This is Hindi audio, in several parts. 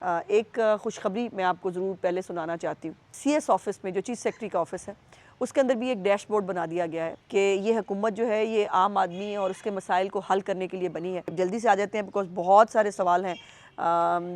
एक खुशखबरी मैं आपको ज़रूर पहले सुनाना चाहती हूँ। सीएस ऑफ़िस में जो चीफ़ सेक्रेटरी का ऑफ़िस है, उसके अंदर भी एक डैशबोर्ड बना दिया गया है कि ये हुकूमत जो है ये आम आदमी और उसके मसाइल को हल करने के लिए बनी है। जल्दी से आ जाते हैं बिकॉज़ बहुत सारे सवाल हैं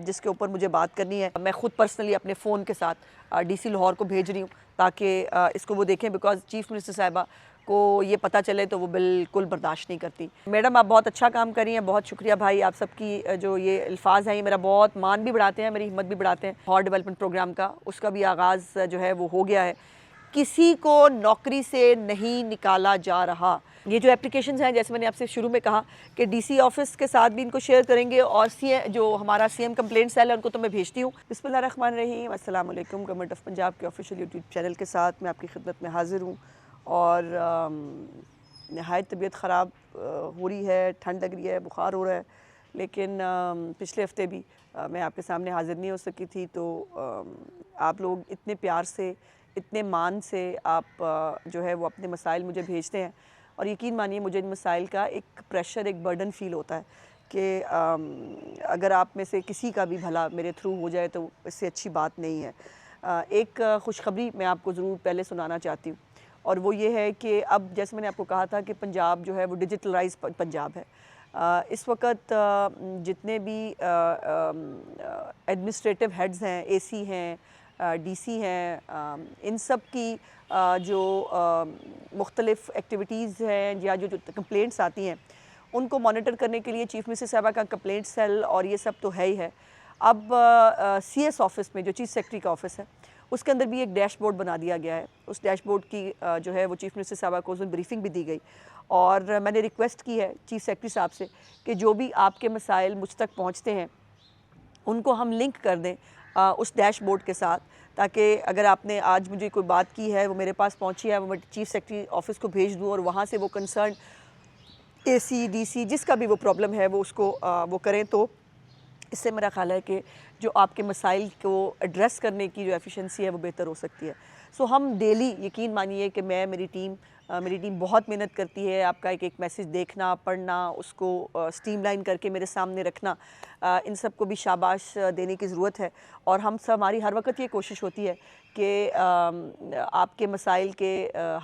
जिसके ऊपर मुझे बात करनी है। मैं ख़ुद पर्सनली अपने फ़ोन के साथ डीसी लाहौर को भेज रही हूँ ताकि इसको वो देखें बिकॉज़ चीफ़ मिनिस्टर साहिबा को ये पता चले तो वो बिल्कुल बर्दाश्त नहीं करती। मैडम आप बहुत अच्छा काम कर रही हैं, बहुत शुक्रिया भाई आप सबकी जो ये अल्फाज हैं ये मेरा बहुत मान भी बढ़ाते हैं, मेरी हिम्मत भी बढ़ाते हैं। लाहौर डेवलपमेंट प्रोग्राम का उसका भी आगाज़ जो है वो हो गया है। किसी को नौकरी से नहीं निकाला जा रहा। ये जो एप्लीकेशंस हैं जैसे मैंने आपसे शुरू में कहा कि डीसी ऑफिस के साथ भी इनको शेयर करेंगे और जो हमारा सीएम कंप्लेंट सेल है उनको तो मैं भेजती हूँ। बिस्मिल्लाहिर्रहमानिर्रहीम, अस्सलाम वालेकुम। गवर्नमेंट ऑफ पंजाब के ऑफिशियल यूट्यूब चैनल के साथ मैं आपकी खिदमत में हाजिर हूँ और नहायत तबीयत ख़राब हो रही है, ठंड लग रही है, बुखार हो रहा है, लेकिन पिछले हफ्ते भी मैं आपके सामने हाजिर नहीं हो सकी थी। तो आप लोग इतने प्यार से, इतने मान से आप जो है वो अपने मसाइल मुझे भेजते हैं और यकीन मानिए मुझे इन मसाइल का एक प्रेशर, एक बर्डन फ़ील होता है कि अगर आप में से किसी का भी भला मेरे थ्रू हो जाए तो इससे अच्छी बात नहीं है। एक खुशखबरी मैं आपको ज़रूर पहले सुनाना चाहती हूँ और वो ये है कि अब जैसे मैंने आपको कहा था कि पंजाब जो है वो डिजिटलाइज पंजाब है। इस वक्त जितने भी एडमिनिस्ट्रेटिव हेड्स हैं, एसी हैं, डीसी हैं, इन सब की जो मुख्तलिफ़ एक्टिविटीज़ हैं या जो कंप्लेंट्स आती हैं उनको मॉनिटर करने के लिए चीफ़ मिनिस्टर साहिबा का कंप्लेंट सेल और ये सब तो है ही है। अब सीएस ऑफ़िस में जो चीफ़ सेक्रेटरी का ऑफ़िस है उसके अंदर भी एक डैशबोर्ड बना दिया गया है। उस डैशबोर्ड की जो है वो चीफ़ मिनिस्टर साहिबा को उस दिन ब्रीफिंग भी दी गई और मैंने रिक्वेस्ट की है चीफ़ सेक्रेटरी साहब से कि जो भी आपके मसाइल मुझ तक पहुँचते हैं उनको हम लिंक कर दें उस डैशबोर्ड के साथ, ताकि अगर आपने आज मुझे कोई बात की है वो मेरे पास पहुँची है वो मैं चीफ़ सेक्रेटरी ऑफ़िस को भेज दूँ और वहाँ से वो कंसर्न एसी, डीसी जिसका भी वो प्रॉब्लम है वो उसको वो करें। तो इससे मेरा ख़्याल है कि जो आपके मसाइल को एड्रेस करने की जो एफिशिएंसी है वो बेहतर हो सकती है। सो हम डेली यकीन मानिए कि मैं मेरी टीम बहुत मेहनत करती है। आपका एक एक मैसेज देखना, पढ़ना, उसको स्ट्रीमलाइन करके मेरे सामने रखना, इन सब को भी शाबाश देने की ज़रूरत है। और हमारी हर वक्त ये कोशिश होती है कि आपके मसाइल के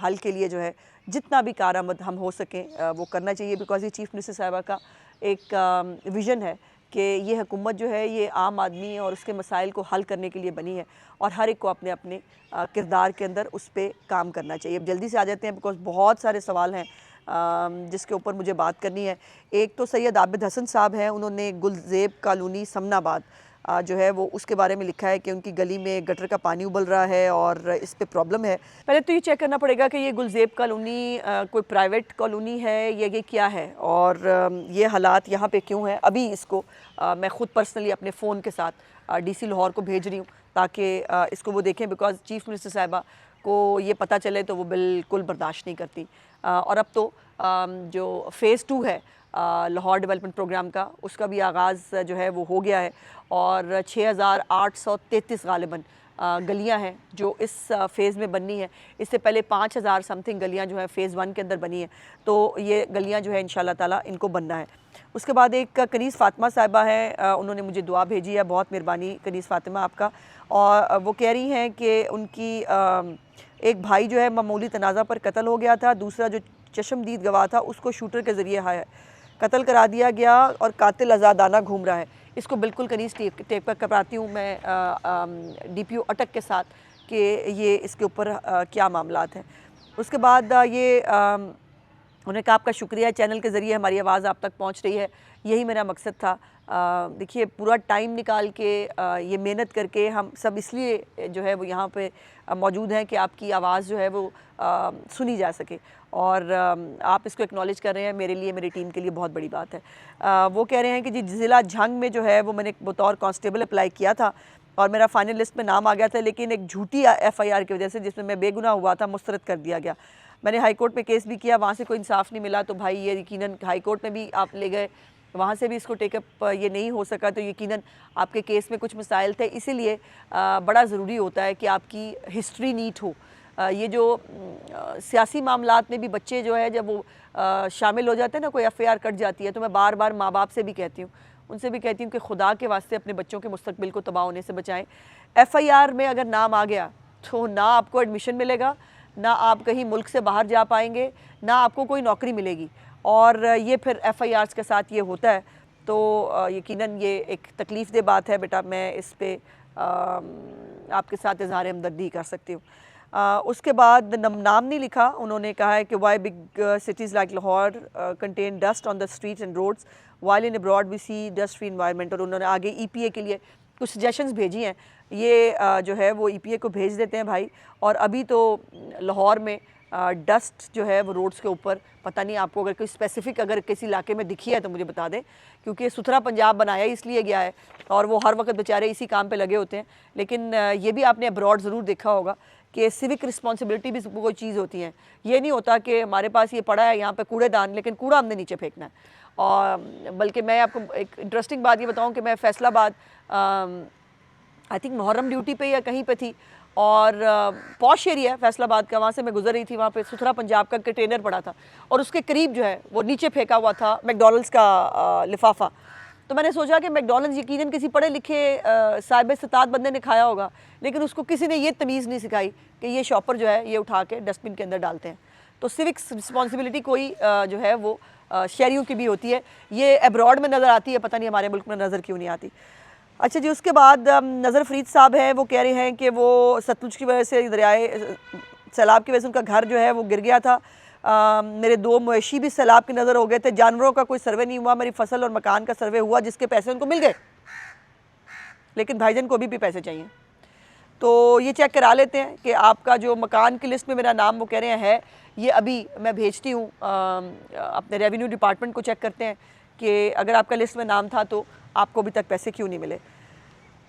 हल के लिए जो है जितना भी कारआमद हम हो सकें वो करना चाहिए बिकॉज़ ये चीफ़ मिनिस्टर साहिबा का एक विज़न है कि ये हुकूमत जो है ये आम आदमी और उसके मसाइल को हल करने के लिए बनी है और हर एक को अपने अपने किरदार के अंदर उस पर काम करना चाहिए। अब जल्दी से आ जाते हैं बिकॉज़ बहुत सारे सवाल हैं जिसके ऊपर मुझे बात करनी है। एक तो सैयद आबिद हसन साहब हैं, उन्होंने गुलज़ेब कॉलोनी समनाबाद जो है वो उसके बारे में लिखा है कि उनकी गली में गटर का पानी उबल रहा है और इस पे प्रॉब्लम है। पहले तो ये चेक करना पड़ेगा कि ये गुलज़ेब कॉलोनी कोई प्राइवेट कॉलोनी है या ये क्या है और ये हालात यहाँ पे क्यों हैं। अभी इसको मैं ख़ुद पर्सनली अपने फ़ोन के साथ डीसी लाहौर को भेज रही हूँ ताकि इसको वो देखें बिकॉज़ चीफ़ मिनिस्टर साहिबा को ये पता चले तो वो बिल्कुल बर्दाश्त नहीं करती। और अब तो जो फ़ेज़ 2 है लाहौर डेवलपमेंट प्रोग्राम का उसका भी आगाज़ जो है वो हो गया है और 6833 गालिबन गलियां हैं जो इस फ़ेज़ में बननी है। इससे पहले 5000 समथिंग गलियां जो है फ़ेज़ 1 के अंदर बनी हैं, तो ये गलियां जो है इंशाल्लाह ताला इनको बनना है। उसके बाद एक कनीज़ फ़ातिमा साहिबा है, उन्होंने मुझे दुआ भेजी है, बहुत मेहरबानी कनीज़ फ़ातिमा आपका। और वो कह रही हैं कि उनकी एक भाई जो है मामूली तनाज़ा पर कत्ल हो गया था, दूसरा जो चश्मदीद गवाह था उसको शूटर के ज़रिए कत्ल करा दिया गया और कातिल आज़ादाना घूम रहा है। इसको बिल्कुल कनीज़ टेप पर करवाती हूँ मैं डीपीओ अटक के साथ कि ये इसके ऊपर क्या मामलात हैं। उसके बाद ये उन्होंने कहा आपका शुक्रिया, चैनल के ज़रिए हमारी आवाज़ आप तक पहुँच रही है, यही मेरा मकसद था। देखिए पूरा टाइम निकाल के ये मेहनत करके हम सब इसलिए जो है वो यहाँ पे मौजूद हैं कि आपकी आवाज़ जो है वो सुनी जा सके और आप इसको एक्नॉलेज कर रहे हैं, मेरे लिए, मेरी टीम के लिए बहुत बड़ी बात है। वो कह रहे हैं कि जी ज़िला झंग में जो है वो मैंने बतौर कांस्टेबल अप्लाई किया था और मेरा फाइनल लिस्ट में नाम आ गया था, लेकिन एक झूठी FIR की वजह से जिसमें मैं बेगुनाह हुआ था मुस्तरद कर दिया गया। मैंने हाई कोर्ट में केस भी किया, वहाँ से कोई इंसाफ नहीं मिला, तो भाई ये यकीनन हाई कोर्ट में भी आप ले गए, वहाँ से भी इसको टेकअप ये नहीं हो सका, तो यकीनन आपके केस में कुछ मसाइल थे। इसीलिए बड़ा ज़रूरी होता है कि आपकी हिस्ट्री नीट हो। ये जो सियासी मामलात में भी बच्चे जो है जब वो शामिल हो जाते हैं ना, कोई FIR कट जाती है, तो मैं बार बार माँ बाप से भी कहती हूँ उनसे भी कहती हूँ कि खुदा के वास्ते अपने बच्चों के मुस्तकबिल को तबाह होने से बचाएं। FIR में अगर नाम आ गया तो ना आपको एडमिशन मिलेगा, ना आप कहीं मुल्क से बाहर जा पाएंगे, ना आपको कोई नौकरी मिलेगी। और ये फिर FIRs के साथ ये होता है, तो यकीनन ये एक तकलीफ़ दह बात है बेटा। मैं इस पे आपके साथ इज़हार हमदर्दी कर सकती हूँ। उसके बाद नाम नहीं लिखा, उन्होंने कहा है कि why big cities like Lahore contain dust on the streets and roads while in abroad we see dust free environment. और उन्होंने आगे EPA के लिए कुछ सजेशंस भेजी हैं, ये जो है वो EPA को भेज देते हैं भाई। और अभी तो लाहौर में डस्ट जो है वो रोड्स के ऊपर, पता नहीं आपको अगर कोई स्पेसिफ़िक अगर किसी इलाके में दिखी है तो मुझे बता दें, क्योंकि सुथरा पंजाब बनाया इसलिए गया है और वो हर वक्त बेचारे इसी काम पे लगे होते हैं। लेकिन ये भी आपने अब्रॉड ज़रूर देखा होगा कि सिविक रिस्पॉन्सिबिलिटी भी कोई चीज़ होती है। ये नहीं होता कि हमारे पास ये पड़ा है यहाँ पे कूड़ेदान, लेकिन कूड़ा हमने नीचे फेंकना है। और बल्कि मैं आपको एक इंटरेस्टिंग बात ये बताऊँ कि मैं Faisalabad I think Muharram duty पे या कहीं पे थी, और पॉश एरिया है फैसलाबाद का, वहाँ से मैं गुजर रही थी, वहाँ पे सुथरा पंजाब का कंटेनर पड़ा था और उसके करीब जो है वो नीचे फेंका हुआ था मैकडॉनल्ड्स का लिफाफा। तो मैंने सोचा कि मैकडॉनल्ड्स यकीनन किसी पढ़े लिखे साहिब इस्तात बंदे ने खाया होगा, लेकिन उसको किसी ने ये तमीज़ नहीं सिखाई कि ये शॉपर जो है ये उठा के डस्टबिन के अंदर डालते हैं। तो सिविक्स रिस्पॉन्सिबिलिटी कोई जो है वो शहरियों की भी होती है। ये अब्रॉड में नज़र आती है, पता नहीं हमारे मुल्क में नज़र क्यों नहीं आती। अच्छा जी, उसके बाद नज़र फरीद साहब हैं, वो कह रहे हैं कि वो सतलुज की वजह से दरियाए सैलाब की वजह से उनका घर जो है वो गिर गया था। मेरे 2 मवेशी भी सैलाब की नज़र हो गए थे, जानवरों का कोई सर्वे नहीं हुआ, मेरी फसल और मकान का सर्वे हुआ जिसके पैसे उनको मिल गए, लेकिन भाईजान को भी पैसे चाहिए। तो ये चेक करा लेते हैं कि आपका जो मकान की लिस्ट में मेरा नाम वो कह रहे हैं है, ये अभी मैं भेजती हूँ अपने रेवेन्यू डिपार्टमेंट को, चेक करते हैं कि अगर आपका लिस्ट में नाम था तो आपको अभी तक पैसे क्यों नहीं मिले।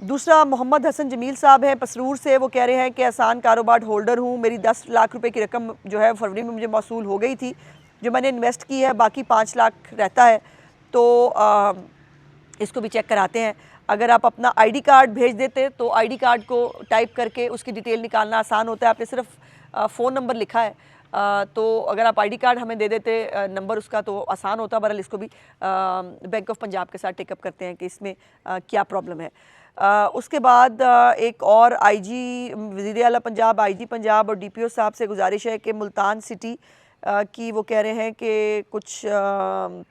दूसरा मोहम्मद हसन जमील साहब हैं पसरूर से, वो कह रहे हैं कि आसान कारोबार होल्डर हूँ, मेरी 10 लाख रुपए की रकम जो है फरवरी में मुझे मौसूल हो गई थी, जो मैंने इन्वेस्ट की है, बाकी 5 लाख रहता है। तो इसको भी चेक कराते हैं। अगर आप अपना ID कार्ड भेज देते तो ID कार्ड को टाइप करके उसकी डिटेल निकालना आसान होता है। आपने सिर्फ फ़ोन नंबर लिखा है, तो अगर आप ID कार्ड हमें दे देते नंबर उसका, तो आसान होता। बहरहाल इसको भी बैंक ऑफ पंजाब के साथ टेकअप करते हैं कि इसमें क्या प्रॉब्लम है। उसके बाद एक और IG वज़ीर आला पंजाब, IG पंजाब और DPO साहब से गुजारिश है कि मुल्तान सिटी की वो कह रहे हैं कि कुछ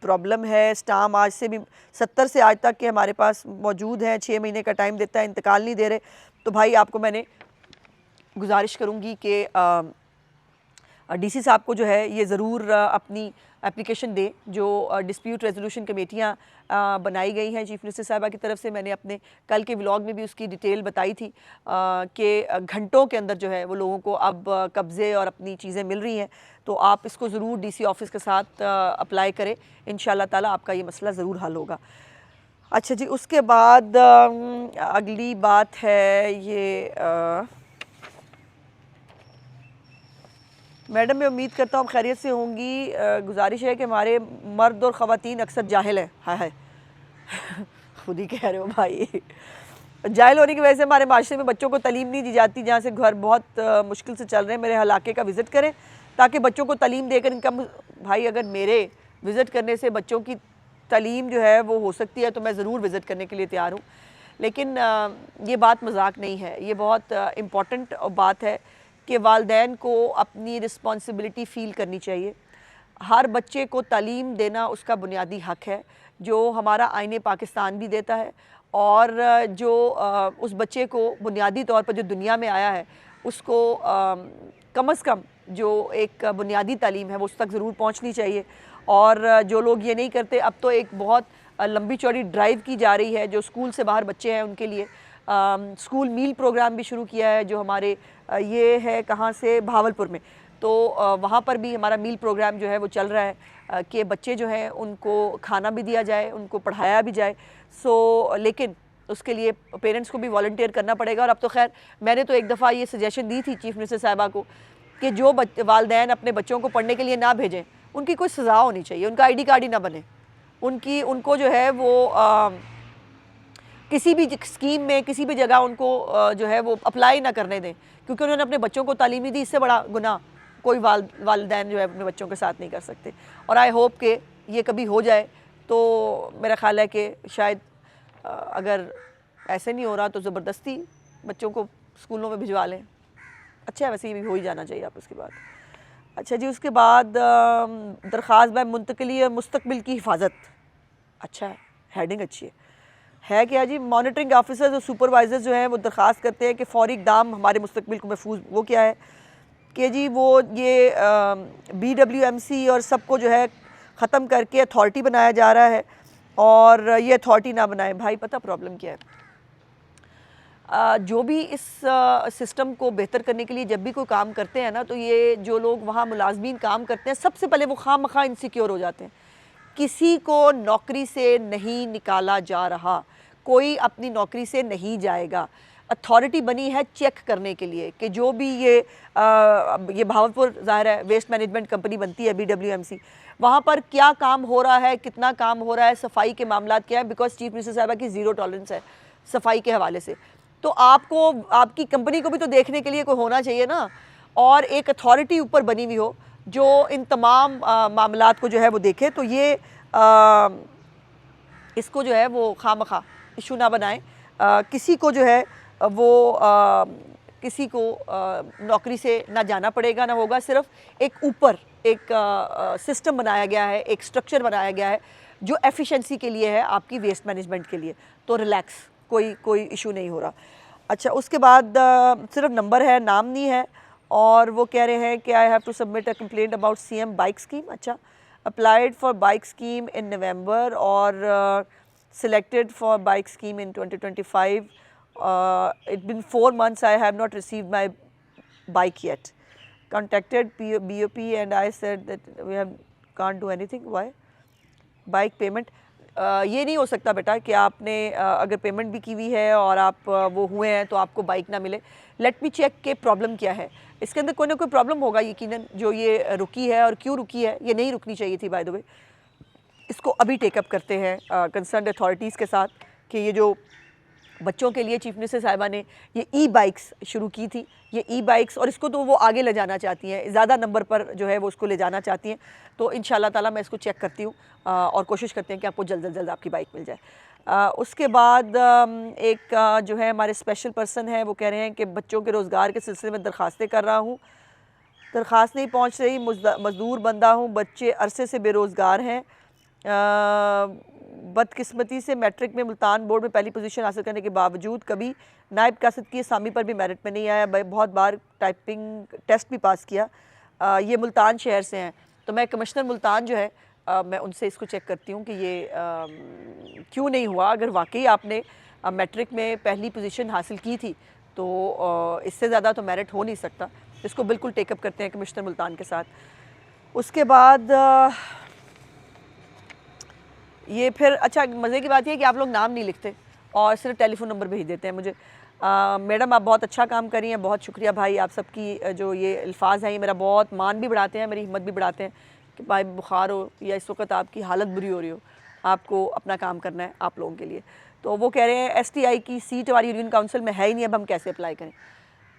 प्रॉब्लम है। स्टाम आज से भी 70 से आज तक के हमारे पास मौजूद हैं, 6 महीने का टाइम देता है, इंतकाल नहीं दे रहे। तो भाई आपको मैंने गुजारिश करूँगी कि DC साहब को जो है ये ज़रूर अपनी एप्लीकेशन दें। जो डिस्प्यूट रेजोल्यूशन कमेटियाँ बनाई गई हैं चीफ मिनिस्टर साहिबा की तरफ से, मैंने अपने कल के व्लॉग में भी उसकी डिटेल बताई थी कि घंटों के अंदर जो है वो लोगों को अब कब्ज़े और अपनी चीज़ें मिल रही हैं। तो आप इसको ज़रूर DC ऑफिस के साथ अप्लाई करें, इंशाल्लाह ताला आपका ये मसला ज़रूर हल होगा। अच्छा जी, उसके बाद अगली बात है ये मैडम, मैं उम्मीद करता हूँ खैरियत से होंगी। गुजारिश है कि हमारे मर्द और ख़वातीन अक्सर जाहिल हैं। हाय खुद ही कह रहे हो भाई। जाहिल होने की वजह से हमारे माशरे में बच्चों को तालीम नहीं दी जाती, जहाँ से घर बहुत मुश्किल से चल रहे हैं। मेरे इलाके का विज़िट करें ताकि बच्चों को तालीम देकर इनका, भाई अगर मेरे विज़िट करने से बच्चों की तालीम जो है वो हो सकती है तो मैं ज़रूर विज़िट करने के लिए तैयार हूँ। लेकिन ये बात मजाक नहीं है, ये बहुत इम्पॉर्टेंट बात है कि वालिदैन को अपनी रिस्पॉन्सिबिलिटी फ़ील करनी चाहिए। हर बच्चे को तालीम देना उसका बुनियादी हक़ है, जो हमारा आईने पाकिस्तान भी देता है। और जो उस बच्चे को बुनियादी तौर पर जो दुनिया में आया है उसको कम से कम जो एक बुनियादी तालीम है वो उस तक ज़रूर पहुंचनी चाहिए। और जो लोग ये नहीं करते, अब तो एक बहुत लंबी चौड़ी ड्राइव की जा रही है जो स्कूल से बाहर बच्चे हैं उनके लिए। स्कूल मील प्रोग्राम भी शुरू किया है जो हमारे ये है कहाँ से, भावलपुर में। तो वहाँ पर भी हमारा मील प्रोग्राम जो है वो चल रहा है कि बच्चे जो हैं उनको खाना भी दिया जाए, उनको पढ़ाया भी जाए। लेकिन उसके लिए पेरेंट्स को भी वॉलंटियर करना पड़ेगा। और अब तो खैर मैंने तो एक दफ़ा ये सजेशन दी थी चीफ मिनिस्टर साहिबा को कि जो वालिदैन अपने बच्चों को पढ़ने के लिए ना भेजें, उनकी कोई सज़ा होनी चाहिए, उनका ID कार्ड ही ना बने, उनको जो है वो किसी भी स्कीम में किसी भी जगह उनको जो है वो अप्लाई ना करने दें, क्योंकि उन्होंने अपने बच्चों को तालीम नहीं दी। इससे बड़ा गुनाह कोई वालिदैन जो है अपने बच्चों के साथ नहीं कर सकते। और आई होप कि ये कभी हो जाए तो मेरा ख्याल है कि शायद अगर ऐसे नहीं हो रहा तो ज़बरदस्ती बच्चों को स्कूलों में भिजवा लें। अच्छा है, वैसे ये भी हो ही जाना चाहिए आप उसके बाद। अच्छा जी, उसके बाद दरख्वास्त बाय मुंतकिली मुस्तकबिल की हिफाजत। अच्छा है, हेडिंग अच्छी है क्या जी? मॉनिटरिंग ऑफिसर्स और सुपरवाइजर्स जो हैं वो दरख्वास्त करते हैं कि फौरी इक़दाम हमारे मुस्तकबिल को महफूज। वो क्या है कि जी वो ये BWMC और सबको जो है ख़त्म करके अथॉरिटी बनाया जा रहा है, और ये अथॉरिटी ना बनाए। भाई पता प्रॉब्लम क्या है, जो भी इस सिस्टम को बेहतर करने के लिए जब भी कोई काम करते हैं ना, तो ये जो लोग वहाँ मुलाजमीन काम करते हैं, सबसे पहले वो खामखा इनसिक्योर हो जाते हैं। किसी को नौकरी से नहीं निकाला जा रहा, कोई अपनी नौकरी से नहीं जाएगा। अथॉरिटी बनी है चेक करने के लिए कि जो भी ये भावलपुर ज़ाहिर है वेस्ट मैनेजमेंट कंपनी बनती है BWMC, वहाँ पर क्या काम हो रहा है, कितना काम हो रहा है, सफाई के मामला क्या है, बिकॉज चीफ मिनिस्टर साहबा की ज़ीरो टॉलरेंस है सफाई के हवाले से। तो आपको आपकी कंपनी को भी तो देखने के लिए कोई होना चाहिए ना, और एक अथॉरिटी ऊपर बनी हुई हो जो इन तमाम मामलात को जो है वो देखे। तो ये इसको जो है वो खामखा इशू ना बनाएं। किसी को जो है वो किसी को नौकरी से ना जाना पड़ेगा, ना होगा। सिर्फ एक ऊपर एक सिस्टम बनाया गया है, एक स्ट्रक्चर बनाया गया है जो एफिशिएंसी के लिए है, आपकी वेस्ट मैनेजमेंट के लिए। तो रिलैक्स, कोई इशू नहीं हो रहा। अच्छा, उसके बाद सिर्फ नंबर है, नाम नहीं है। और वो कह रहे हैं कि I have to submit a complaint about CM bike scheme. अच्छा, applied for bike scheme in November और selected for bike scheme in 2025. It's been 4 months I have not received my bike yet. Contacted BOP and I said that we can't do anything. Why? Bike payment. ये नहीं हो सकता बेटा कि आपने अगर पेमेंट भी की हुई है और आप वो हुए हैं तो आपको बाइक ना मिले। लेट मी चेक के प्रॉब्लम क्या है। इसके अंदर कोई ना कोई प्रॉब्लम होगा यकीनन, जो ये रुकी है। और क्यों रुकी है, ये नहीं रुकनी चाहिए थी बाय द वे। इसको अभी टेकअप करते हैं कंसर्न अथॉरिटीज़ के साथ कि ये जो बच्चों के लिए चीफ मिनिस्टर साहिबा ने ये ई-बाइक्स शुरू की थी, ये ई-बाइक्स, और इसको तो वो आगे ले जाना चाहती हैं, ज़्यादा नंबर पर जो है वो उसको ले जाना चाहती हैं। तो इंशाल्लाह ताला मैं इसको चेक करती हूँ और कोशिश करते हैं कि आपको जल्द से जल्द आपकी बाइक मिल जाए। उसके बाद एक जो है हमारे स्पेशल पर्सन है, वो कह रहे हैं कि बच्चों के रोज़गार के सिलसिले में दरख्वास्तें कर रहा हूँ, दरख्वास्त नहीं पहुँच रही, मज़दूर बंदा हूँ, बच्चे अरसे से बेरोज़गार हैं। बदकिस्मती से मैट्रिक में मुल्तान बोर्ड में पहली पोजीशन हासिल करने के बावजूद कभी नायब कासिद की असामी पर भी मेरिट में नहीं आया। बहुत बार टाइपिंग टेस्ट भी पास किया। ये मुल्तान शहर से हैं, तो मैं कमिश्नर मुल्तान जो है मैं उनसे इसको चेक करती हूँ कि ये क्यों नहीं हुआ। अगर वाकई आपने मैट्रिक में पहली पोजीशन हासिल की थी तो इससे ज़्यादा तो मेरिट हो नहीं सकता। इसको बिल्कुल टेकअप करते हैं कमिश्नर मुल्तान के साथ। उसके बाद ये फिर अच्छा मज़े की बात यह है कि आप लोग नाम नहीं लिखते और सिर्फ टेलीफोन नंबर भेज देते हैं मुझे। मैडम आप बहुत अच्छा काम कर रही हैं, बहुत शुक्रिया भाई। आप सबकी जो ये अल्फाज हैं ये मेरा बहुत मान भी बढ़ाते हैं, मेरी हिम्मत भी बढ़ाते हैं कि भाई बुखार हो या इस वक्त आपकी हालत बुरी हो रही हो, आपको अपना काम करना है आप लोगों के लिए। तो वो कह रहे हैं STI की सीट हमारी यूनियन काउंसिल में है ही नहीं, अब हम कैसे अप्लाई करें।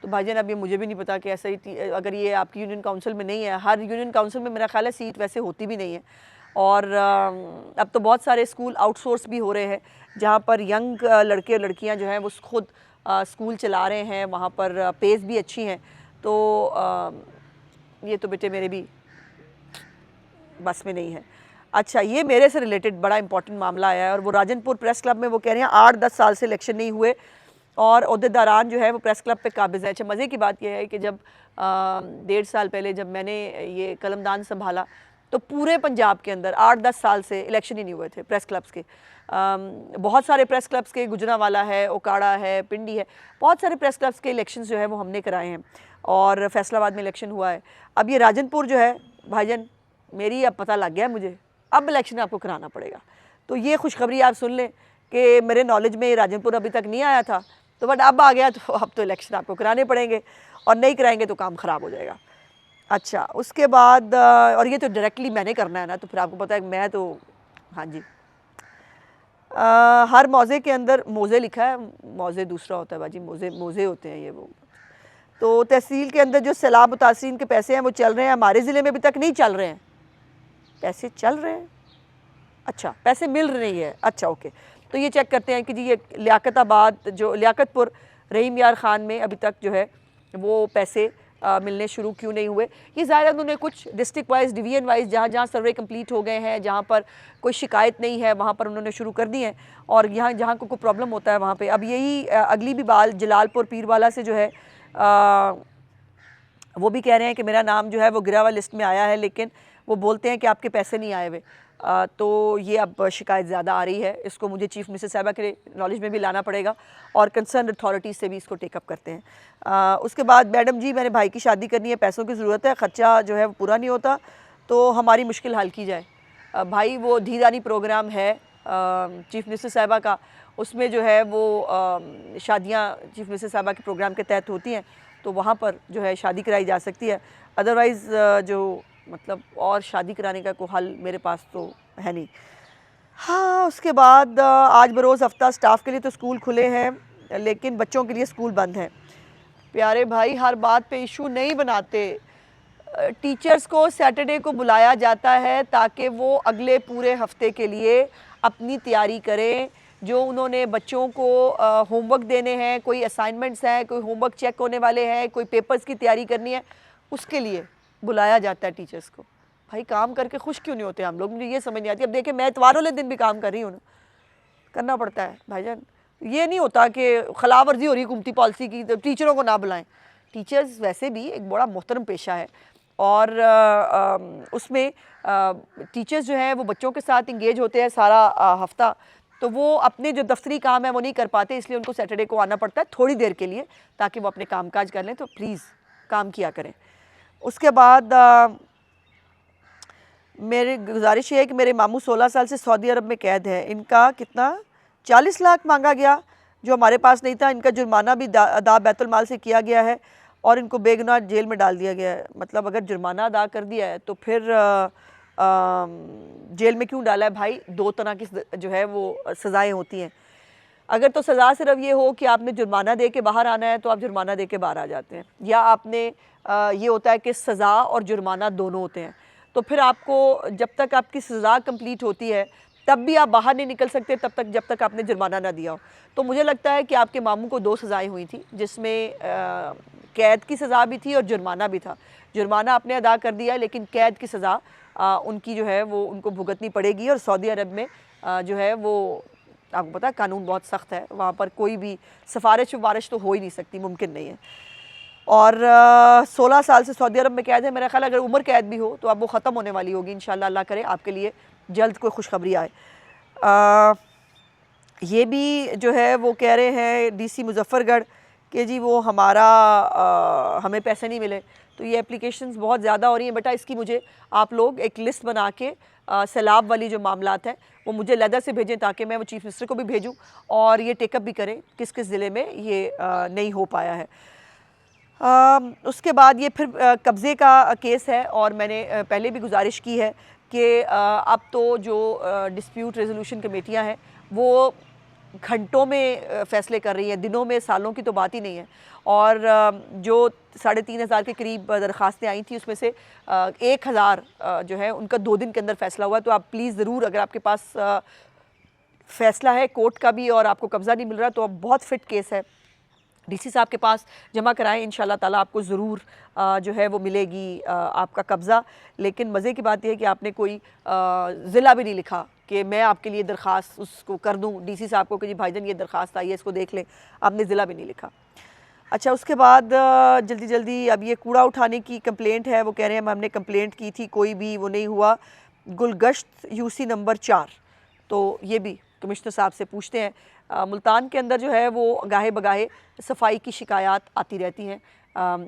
तो भाईजान अब ये मुझे भी नहीं पता कि ऐसा ही अगर ये आपकी यूनियन काउंसिल में नहीं है, हर यूनियन काउंसिल में मेरा ख्याल है सीट वैसे होती भी नहीं है। और अब तो बहुत सारे स्कूल आउटसोर्स भी हो रहे हैं जहाँ पर यंग लड़के और लड़कियाँ जो हैं वो खुद स्कूल चला रहे हैं, वहाँ पर पेज भी अच्छी हैं। तो ये तो बेटे मेरे भी बस में नहीं है। अच्छा, ये मेरे से रिलेटेड बड़ा इंपॉर्टेंट मामला आया है और वो राजनपुर प्रेस क्लब में वो कह रहे हैं 8-10 साल से इलेक्शन नहीं हुए और अहदेदारान जो है वो प्रेस क्लब पे काबिज़ है। अच्छा, मज़े की बात यह है कि जब 1.5 साल पहले जब मैंने ये कलमदान संभाला तो पूरे पंजाब के अंदर 8-10 साल से इलेक्शन ही नहीं हुए थे प्रेस क्लब्स के। बहुत सारे प्रेस क्लब्स के, गुजरांवाला है, ओकाड़ा है, पिंडी है, बहुत सारे प्रेस क्लब्स के इलेक्शंस जो है वो हमने कराए हैं और फैसलाबाद में इलेक्शन हुआ है। अब ये राजनपुर जो है भाईजान, मेरी अब पता लग गया है मुझे, अब इलेक्शन आपको कराना पड़ेगा। तो ये खुशखबरी आप सुन लें कि मेरे नॉलेज में राजनपुर अभी तक नहीं आया था, तो बट अब आ गया, तो अब तो इलेक्शन आपको कराने पड़ेंगे और नहीं कराएंगे तो काम ख़राब हो जाएगा। अच्छा, उसके बाद और ये तो डायरेक्टली मैंने करना है ना, तो फिर आपको पता है मैं तो हाँ जी। हर मौज़े के अंदर मोज़े लिखा है, मौज़े दूसरा होता है बाजी, मोज़े होते हैं ये वो। तो तहसील के अंदर जो सैलाब मुतासिरीन के पैसे हैं वो चल रहे हैं, हमारे ज़िले में अभी तक नहीं चल रहे हैं। पैसे चल रहे हैं, अच्छा पैसे मिल रही है, अच्छा ओके। तो ये चेक करते हैं कि जी ये लियाकताबाद जो लियाकतपुर रहीम यार ख़ान में अभी तक जो है वो पैसे मिलने शुरू क्यों नहीं हुए। ये ज़ाहिर उन्होंने कुछ डिस्ट्रिक्ट वाइज डिवीज़न वाइज जहाँ जहाँ सर्वे कंप्लीट हो गए हैं, जहाँ पर कोई शिकायत नहीं है वहाँ पर उन्होंने शुरू कर दी हैं, और यहाँ जहाँ को कोई प्रॉब्लम होता है वहाँ पे अब यही अगली भी बाल जलालपुर पीरवाला से जो है वो भी कह रहे हैं कि मेरा नाम जो है वो गिरा हुआ लिस्ट में आया है, लेकिन वो बोलते हैं कि आपके पैसे नहीं आए हुए। तो ये अब शिकायत ज़्यादा आ रही है, इसको मुझे चीफ मिनिस्टर साहिबा के नॉलेज में भी लाना पड़ेगा और कंसर्न अथॉरिटीज़ से भी इसको टेकअप करते हैं। उसके बाद मैडम जी मेरे भाई की शादी करनी है, पैसों की ज़रूरत है, ख़र्चा जो है वो पूरा नहीं होता, तो हमारी मुश्किल हल की जाए। भाई वो धीरानी प्रोग्राम है चीफ मिनिस्टर साहिबा का, उसमें जो है वो शादियाँ चीफ मिनिस्टर साहिबा के प्रोग्राम के तहत होती हैं, तो वहाँ पर जो है शादी कराई जा सकती है। अदरवाइज़ जो मतलब और शादी कराने का कोई हल मेरे पास तो है नहीं। हाँ, उसके बाद आज बरोज़ हफ्ता स्टाफ के लिए तो स्कूल खुले हैं, लेकिन बच्चों के लिए स्कूल बंद हैं। प्यारे भाई हर बात पे इशू नहीं बनाते। टीचर्स को सैटरडे को बुलाया जाता है ताकि वो अगले पूरे हफ्ते के लिए अपनी तैयारी करें, जो उन्होंने बच्चों को होमवर्क देने हैं, कोई असाइनमेंट्स हैं, कोई होमवर्क चेक होने वाले हैं, कोई पेपर्स की तैयारी करनी है, उसके लिए बुलाया जाता है टीचर्स को। भाई काम करके खुश क्यों नहीं होते हम लोग, मुझे ये समझ नहीं आती। अब देखिए मैं इतवार वाले दिन भी काम कर रही हूँ ना, करना पड़ता है भाईजान। ये नहीं होता कि खिलाफवर्जी हो रही हुकूमती पॉलिसी की तो टीचरों को ना बुलाएं। टीचर्स वैसे भी एक बड़ा मोहतरम पेशा है, और उसमें टीचर्स जो हैं वो बच्चों के साथ इंगेज होते हैं सारा हफ्ता, तो वो अपने जो दफ्तरी काम है वो नहीं कर पाते, इसलिए उनको सैटरडे को आना पड़ता है थोड़ी देर के लिए ताकि वो अपने काम काज कर लें। तो प्लीज़ काम किया करें। उसके बाद मेरी गुजारिश है कि मेरे मामू 16 साल से सऊदी अरब में कैद है, इनका कितना 40 लाख मांगा गया जो हमारे पास नहीं था, इनका जुर्माना भी अदा बैतुल माल से किया गया है और इनको बेगुनाह जेल में डाल दिया गया है। मतलब अगर जुर्माना अदा कर दिया है तो फिर जेल में क्यों डाला है भाई? दो तरह की जो है वो सज़ाएँ होती हैं। अगर तो सज़ा सिर्फ ये हो कि आपने जुर्माना दे के बाहर आना है तो आप जुर्माना दे के बाहर आ जाते हैं, या आपने ये होता है कि सज़ा और जुर्माना दोनों होते हैं, तो फिर आपको जब तक आपकी सज़ा कंप्लीट होती है तब भी आप बाहर नहीं निकल सकते तब तक जब तक आपने जुर्माना ना दिया हो। तो मुझे लगता है कि आपके मामू को 2 सज़ाएँ हुई थी, जिसमें कैद की सज़ा भी थी और जुर्माना भी था। जुर्माना आपने अदा कर दिया, लेकिन कैद की सज़ा उनकी जो है वो उनको भुगतनी पड़ेगी। और सऊदी अरब में जो है वो आपको पता है कानून बहुत सख्त है, वहाँ पर कोई भी सिफारिश वफारिश तो हो ही नहीं सकती, मुमकिन नहीं है। और 16 साल से सऊदी अरब में कैद है। मेरा ख्याल अगर उम्र कैद भी हो तो अब वो ख़त्म होने वाली होगी इंशाल्लाह। अल्लाह करे आपके लिए जल्द कोई खुशखबरी आए। ये भी जो है वो कह रहे हैं डीसी मुजफ्फरगढ़ कि जी वो हमारा हमें पैसे नहीं मिले। तो ये एप्लीकेशंस बहुत ज़्यादा हो रही हैं बेटा, इसकी मुझे आप लोग एक लिस्ट बना के सैलाब वाली जो मामलात हैं वो मुझे लैदर से भेजें ताकि मैं वो चीफ़ मिनिस्टर को भी भेजूँ और ये टेकअप भी करें किस किस ज़िले में ये नहीं हो पाया है। उसके बाद ये फिर कब्ज़े का केस है, और मैंने पहले भी गुजारिश की है कि अब तो जो डिस्प्यूट रेजोल्यूशन कमेटियाँ हैं वो घंटों में फ़ैसले कर रही हैं, दिनों में सालों की तो बात ही नहीं है। और जो 3,500 के करीब दरख्वास्तें आई थी उसमें से 1,000 जो है उनका 2 दिन के अंदर फ़ैसला हुआ। तो आप प्लीज़ ज़रूर, अगर आपके पास फ़ैसला है कोर्ट का भी और आपको कब्ज़ा नहीं मिल रहा तो अब बहुत फ़िट केस है, डीसी साहब के पास जमा कराएं, इंशाल्लाह ताला आपको ज़रूर जो है वो मिलेगी आपका कब्ज़ा। लेकिन मज़े की बात यह है कि आपने कोई ज़िला भी नहीं लिखा कि मैं आपके लिए दरख्वास्त उसको कर दूं डीसी साहब को कि जी भाईजान ये दरख्वास्त आई है इसको देख लें, आपने ज़िला भी नहीं लिखा। अच्छा, उसके बाद जल्दी जल्दी अब ये कूड़ा उठाने की कंप्लेंट है, वो कह रहे हैं हमने कंप्लेंट की थी कोई भी वो नहीं हुआ, गुलगश्त यूसी नंबर 4। तो ये भी कमिश्नर साहब से पूछते हैं। मुल्तान के अंदर जो है वो गाहे बगाहे सफाई की शिकायत आती रहती हैं,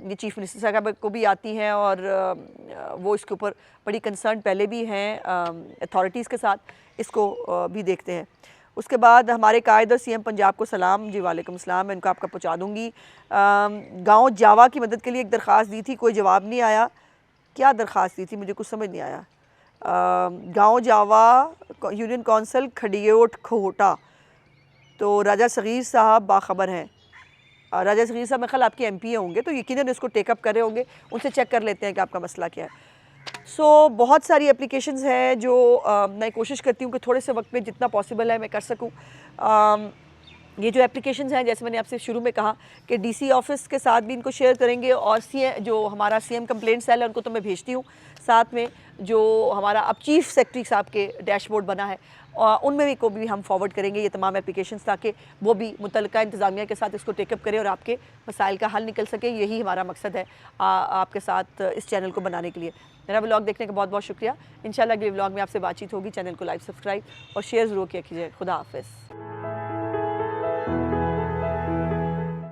ये चीफ़ मिनिस्टर साहब को भी आती हैं और वो इसके ऊपर बड़ी कंसर्न पहले भी हैं अथॉरिटीज़ के साथ, इसको भी देखते हैं। उसके बाद हमारे कायद और सीएम पंजाब को सलाम। जी वालेकुम सलाम, मैं इनको आपका पहुँचा दूँगी। गाँव जावा की मदद के लिए एक दरख्वास्त दी थी, कोई जवाब नहीं आया। क्या दरख्वास्त दी थी मुझे कुछ समझ नहीं आया। गाँव जावा यूनियन कौंसिल खडियोट खोटा, तो राजा सगीर साहब बाखबर हैं। राजा सगीर साहब मेरे ख्याल आपके एमपी होंगे, तो यकीनन इसको टेकअप कर रहे होंगे, उनसे चेक कर लेते हैं कि आपका मसला क्या है। बहुत सारी एप्लीकेशंस हैं जो मैं कोशिश करती हूँ कि थोड़े से वक्त में जितना पॉसिबल है मैं कर सकूँ। ये जो एप्लीकेशंस हैं, जैसे मैंने आपसे शुरू में कहा कि डीसी ऑफिस के साथ भी इनको शेयर करेंगे, और जो हमारा सीएम कंप्लेंट सेल है उनको तो मैं भेजती हूँ, साथ में जो हमारा अब चीफ सेक्रेटरी साहब के डैशबोर्ड बना है उनमें भी को भी हम फॉरवर्ड करेंगे ये तमाम एप्लीकेशंस, ताकि वो भी मुतल्लिका इंतज़ामिया के साथ इसको टेकअप करें और आपके मसाइल का हल निकल सके। यही हमारा मकसद है आपके साथ इस चैनल को बनाने के लिए। मेरा व्लॉग देखने का बहुत बहुत शुक्रिया। इंशाल्लाह अगले व्लॉग में आपसे बातचीत होगी। चैनल को लाइक, सब्सक्राइब और शेयर ज़रूर किया कीजिए। खुदा हाफिज़।